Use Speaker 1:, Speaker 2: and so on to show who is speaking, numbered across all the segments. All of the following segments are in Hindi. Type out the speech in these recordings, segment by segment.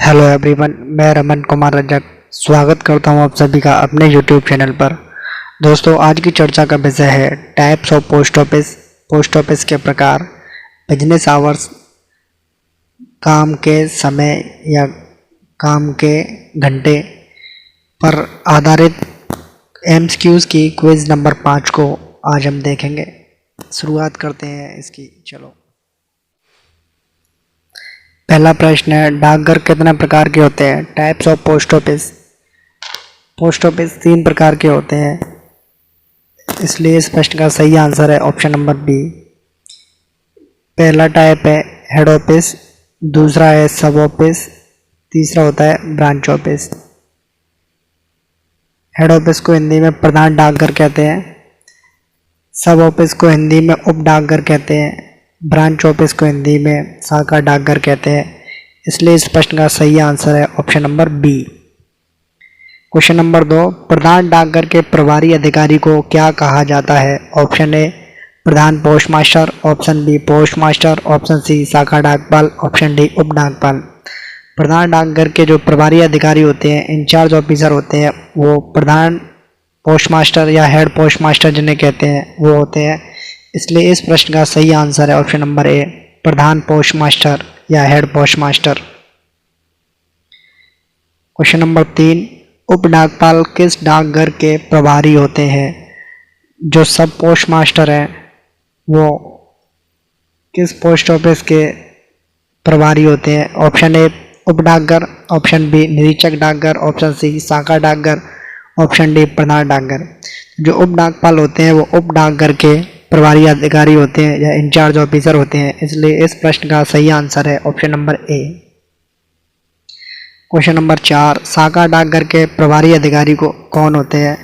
Speaker 1: हेलो एवरीवन, मैं रमन कुमार रजक स्वागत करता हूं आप सभी का अपने यूट्यूब चैनल पर। दोस्तों, आज की चर्चा का विषय है टाइप्स ऑफ पोस्ट ऑफिस के प्रकार, बिजनेस आवर्स, काम के समय या काम के घंटे पर आधारित एमसीक्यूज की क्विज नंबर 5 को आज हम देखेंगे। शुरुआत करते हैं इसकी। चलो, पहला प्रश्न है, डाकघर कितने प्रकार के होते हैं? Types of post office. Post office 3 प्रकार के होते हैं, इसलिए इस प्रश्न का सही आंसर है ऑप्शन नंबर बी। पहला टाइप है हेड ऑफिस, दूसरा है सब ऑफिस, तीसरा होता है ब्रांच ऑफिस। हेड ऑफिस को हिंदी में प्रधान डाकघर कहते हैं, सब ऑफिस को हिंदी में उप डाकघर कहते हैं, ब्रांच ऑफिस को हिंदी में शाखा डाकघर कहते हैं, इसलिए इस प्रश्न का सही आंसर है option number B. Question number 2, प्रधान डाकघर के प्रभारी अधिकारी को क्या कहा जाता है? ऑप्शन ए प्रधान post master, option B post master, option C शाखा डाकपाल, ऑप्शन डी उप डाकपाल। प्रधान डाकघर के जो प्रभारी अधिकारी होते हैं, इंचार्ज ऑफिसर होते हैं, वो प्रधान पोस्ट मास्टर या हेड पोस्ट मास्टर जिन्हें कहते हैं वो होते हैं, इसलिए इस प्रश्न का सही आंसर है ऑप्शन नंबर ए प्रधान पोस्ट मास्टर या head post master. Question number 3, उप डाकपाल किस डाकघर के प्रभारी होते हैं? जो सब पोस्ट मास्टर हैं वो किस पोस्ट ऑफिस के प्रभारी होते हैं? ऑप्शन ए उप डाकघर, ऑप्शन बी निरीक्षक डाकघर, ऑप्शन सी शाखा डाकघर, ऑप्शन डी प्रधान डाकघर। जो उप डाकपाल होते हैं वो उप डाकघर के प्रभारी अधिकारी होते हैं या इंचार्ज ऑफिसर होते हैं, इसलिए इस प्रश्न का सही आंसर है option number A. Question number 4, शाखा डाकघर के प्रभारी अधिकारी को कौन होते हैं?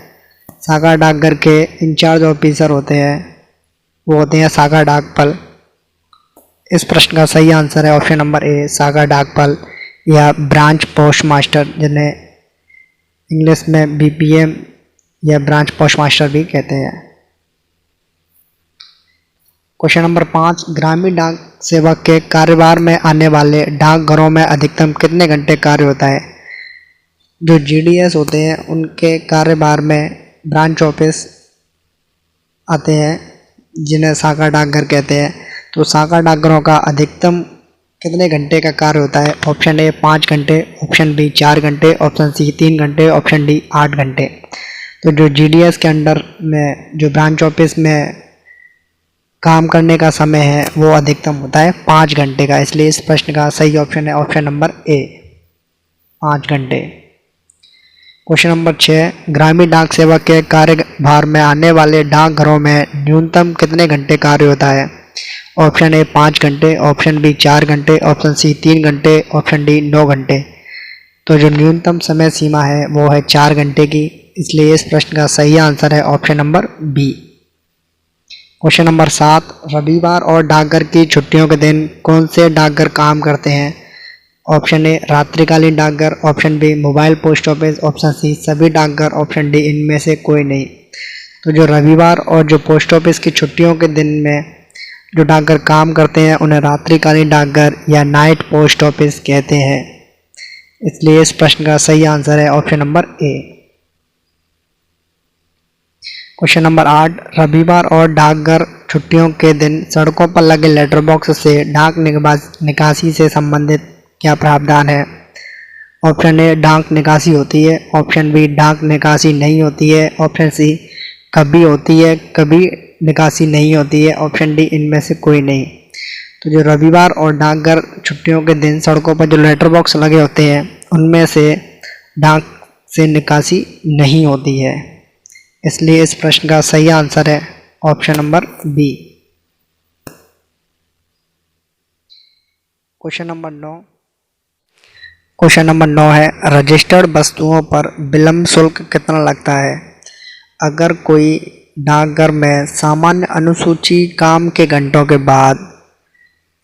Speaker 1: शाखा डाकघर के इंचार्ज ऑफिसर होते हैं, वो होते हैं शाखा डाकपाल। इस प्रश्न का सही आंसर है ऑप्शन नंबर ए शाखा डाकपाल या ब्रांच पोस्ट मास्टर, जिन्हें इंग्लिश में बीपीएम या ब्रांच पोस्ट मास्टर भी कहते हैं। क्वेश्चन नंबर 5, ग्रामीण डाक सेवक के कार्यभार में आने वाले डाकघरों में अधिकतम कितने घंटे कार्य होता है? जो जीडीएस होते हैं उनके कार्यभार में ब्रांच ऑफिस आते हैं, जिन्हें शाखा डाकघर कहते हैं। तो शाखा डाकघरों का अधिकतम कितने घंटे का कार्य होता है? ऑप्शन ए 5 घंटे, ऑप्शन बी 4 घंटे, ऑप्शन सी 3 घंटे, ऑप्शन डी 8 घंटे। तो जो जीडीएस के अंडर में जो ब्रांच ऑफिस में काम करने का समय है वो अधिकतम होता है 5 घंटे का, इसलिए इस प्रश्न का सही ऑप्शन है ऑप्शन नंबर ए 5 घंटे। क्वेश्चन नंबर 6, ग्रामीण डाक सेवक के कार्यभार में आने वाले डाकघरों में न्यूनतम कितने घंटे कार्य होता है? ऑप्शन ए 5 घंटे, ऑप्शन बी 4 घंटे, ऑप्शन सी 3 घंटे, ऑप्शन डी 9 घंटे। तो जो न्यूनतम समय सीमा है वो है 4 घंटे की, इसलिए इस प्रश्न का सही आंसर है option number B. Question number 7, रविवार और डाकघर की छुट्टियों के दिन कौन से डाकघर काम करते हैं? ऑप्शन ए रात्रिकालीन डाकघर, option B mobile post office, option C सभी डाकघर, ऑप्शन डी इनमें से कोई नहीं। तो जो रविवार और जो पोस्ट ऑफिस की छुट्टियों के दिन में जो डाकघर काम करते हैं उन्हें रात्रिकालीन डाकघर या नाइट पोस्ट ऑफिस कहते हैं, इसलिए इस प्रश्न का सही आंसर है option number A. Question number 8, रविवार और डाकघर छुट्टियों के दिन सड़कों पर लगे लेटर बॉक्स से डाक निकासी से संबंधित क्या प्रावधान है? ऑप्शन ए डाक निकासी होती है, ऑप्शन बी डाक निकासी नहीं होती है, ऑप्शन सी कभी होती है कभी निकासी नहीं होती है, ऑप्शन डी इनमें से कोई नहीं। तो जो रविवार और डाकघर छुट्टियों के दिन सड़कों पर जो लेटर बॉक्स लगे होते हैं उनमें से डाक से निकासी नहीं होती है, इसलिए इस प्रश्न का सही आंसर है option number B. Question number 9 है, रजिस्टर्ड वस्तुओं पर विलंब शुल्क कितना लगता है? अगर कोई डाकघर में सामान्य अनुसूची काम के घंटों के बाद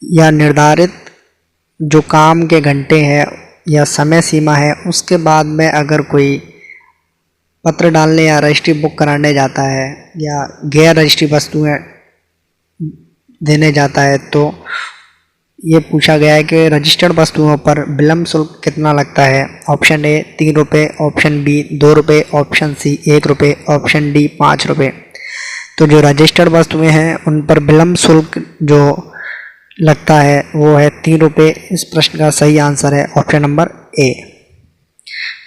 Speaker 1: या निर्धारित जो काम के घंटे हैं या समय सीमा है उसके बाद में अगर कोई पत्र डालने या रजिस्ट्री बुक कराने जाता है या गैर रजिस्ट्री वस्तुएं देने जाता है, तो ये पूछा गया है कि रजिस्टर्ड वस्तुओं पर विलंब शुल्क कितना लगता है। ऑप्शन ए 3 रुपये, ऑप्शन बी 2 रुपये, ऑप्शन सी 1 रुपये, ऑप्शन डी 5 रुपये। तो जो रजिस्टर्ड वस्तुएं हैं उन पर विलंब शुल्क जो लगता है वो है 3 रुपये। इस प्रश्न का सही आंसर है option number A.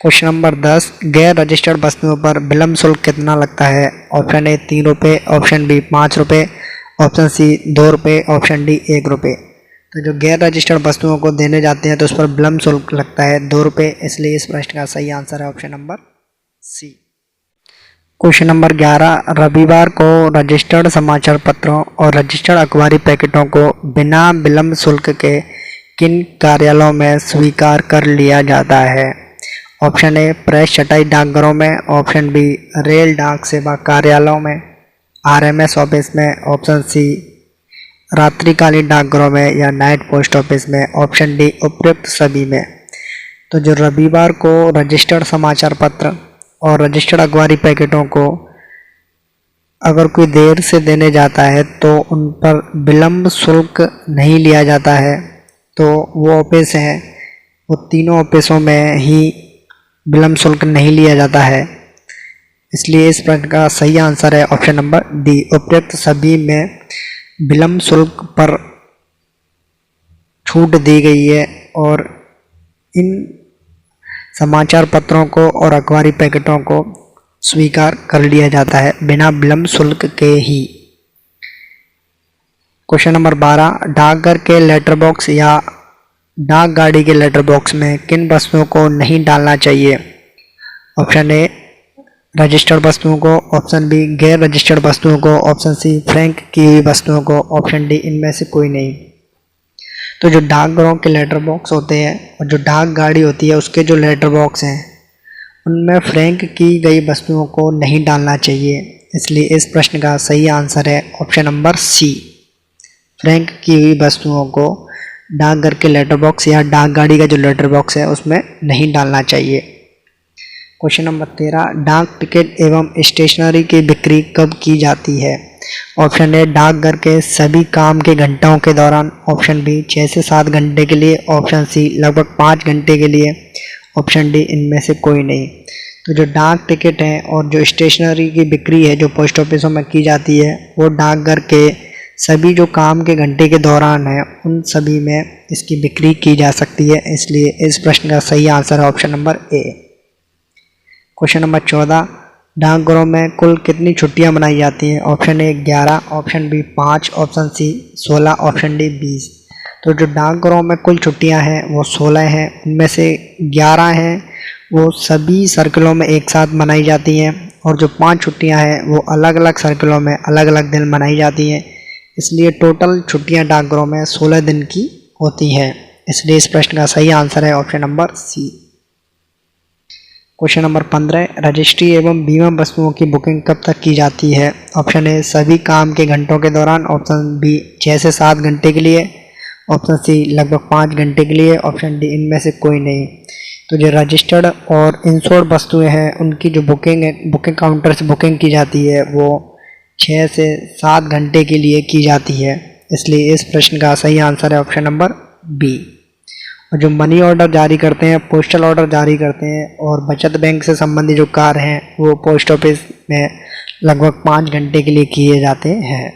Speaker 1: Question number 10, गैर रजिस्टर्ड वस्तुओं पर विलंब शुल्क कितना लगता है। ऑप्शन ए 3 रुपये, ऑप्शन बी 5 रुपये, ऑप्शन सी 2 रुपये, ऑप्शन डी 1 रुपये। तो जो गैर रजिस्टर्ड वस्तुओं को देने जाते हैं तो उस पर विलंब शुल्क लगता है 2 रुपये, इसलिए इस प्रश्न का सही आंसर है option number C. Question number 11, रविवार को रजिस्टर्ड समाचार पत्रों और रजिस्टर्ड अखबारी पैकेटों को बिना विलंब शुल्क के किन कार्यालयों में स्वीकार कर लिया जाता है। ऑप्शन ए प्रेस छटाई डाकघरों में, ऑप्शन बी रेल डाक सेवा कार्यालयों में, आरएमएस ऑफिस में, ऑप्शन सी रात्रिकालीन डाकघरों में या नाइट पोस्ट ऑफिस में, ऑप्शन डी उपयुक्त सभी में। तो जो रविवार को रजिस्टर्ड समाचार पत्र और रजिस्टर्ड अखबारी पैकेटों को अगर कोई देर से देने जाता है तो उन पर विलंब शुल्क नहीं लिया जाता है। तो वो ऑफिस हैं, वो तीनों ऑफिसों में ही विलंब शुल्क नहीं लिया जाता है, इसलिए इस प्रश्न का सही आंसर है ऑप्शन नंबर डी, उपयुक्त सभी में विलंब शुल्क पर छूट दी गई है और इन समाचार पत्रों को और अखबारी पैकेटों को स्वीकार कर लिया जाता है बिना विलंब शुल्क के ही। क्वेश्चन नंबर 12, डाकघर के लेटर बॉक्स या डाक गाड़ी के लेटर बॉक्स में किन वस्तुओं को नहीं डालना चाहिए। ऑप्शन ए रजिस्टर्ड वस्तुओं को, ऑप्शन बी गैर रजिस्टर्ड वस्तुओं को, ऑप्शन सी फ्रैंक की हुई वस्तुओं को, ऑप्शन डी इनमें से कोई नहीं। तो जो डाकघरों के लेटर बॉक्स होते हैं और जो डाक गाड़ी होती है उसके जो लेटर बॉक्स हैं उनमें फ्रैंक की गई वस्तुओं को नहीं डालना चाहिए, इसलिए इस प्रश्न का सही आंसर है ऑप्शन नंबर सी, फ्रैंक की हुई वस्तुओं को डाकघर के लेटर बॉक्स या डाक गाड़ी का जो लेटर बॉक्स है उसमें नहीं डालना चाहिए। क्वेश्चन नंबर 13, डाक टिकट एवं स्टेशनरी की बिक्री कब की जाती है। ऑप्शन ए डाकघर के सभी काम के घंटों के दौरान, ऑप्शन बी 6 से 7 घंटे के लिए, ऑप्शन सी लगभग 5 घंटे के लिए, ऑप्शन डी इनमें से कोई नहीं। तो जो डाक टिकट है और जो स्टेशनरी की बिक्री है जो पोस्ट ऑफिसों में की जाती है वो डाकघर के सभी जो काम के घंटे के दौरान है उन सभी में इसकी बिक्री की जा सकती है, इसलिए इस प्रश्न का सही आंसर है option number A. Question number 14, डाकघरों में कुल कितनी छुट्टियां मनाई जाती हैं। Option A 11, option B 5, option C 16, option D 20। तो जो डाकघरों में कुल छुट्टियां हैं वो 16 हैं, उनमें से 11 हैं वो सभी सर्कलों में एक साथ मनाई जाती हैं और जो 5 छुट्टियां हैं वो अलग अलग सर्कलों में अलग अलग दिन मनाई जाती हैं, इसलिए टोटल छुट्टियां डाकघरों में 16 दिन की होती हैं, इसलिए इस प्रश्न का सही आंसर है option number C. Question number 15, registry एवं बीमा वस्तुओं की बुकिंग कब तक की जाती है। ऑप्शन ए सभी काम के घंटों के दौरान, ऑप्शन बी 6 से 7 घंटे के लिए, ऑप्शन सी लगभग 5 घंटे के लिए, ऑप्शन डी इनमें से कोई नहीं। तो जो रजिस्टर्ड और इंश्योर्ड वस्तुएं हैं उनकी जो बुकिंग है, बुकिंग काउंटर से बुकिंग की जाती है वो 6 से 7 घंटे के लिए की जाती है, इसलिए इस प्रश्न का सही आंसर है ऑप्शन नंबर बी। और जो मनी ऑर्डर जारी करते हैं, पोस्टल ऑर्डर जारी करते हैं और बचत बैंक से संबंधित जो कार्य हैं वो पोस्ट ऑफिस में लगभग 5 घंटे के लिए किए जाते हैं।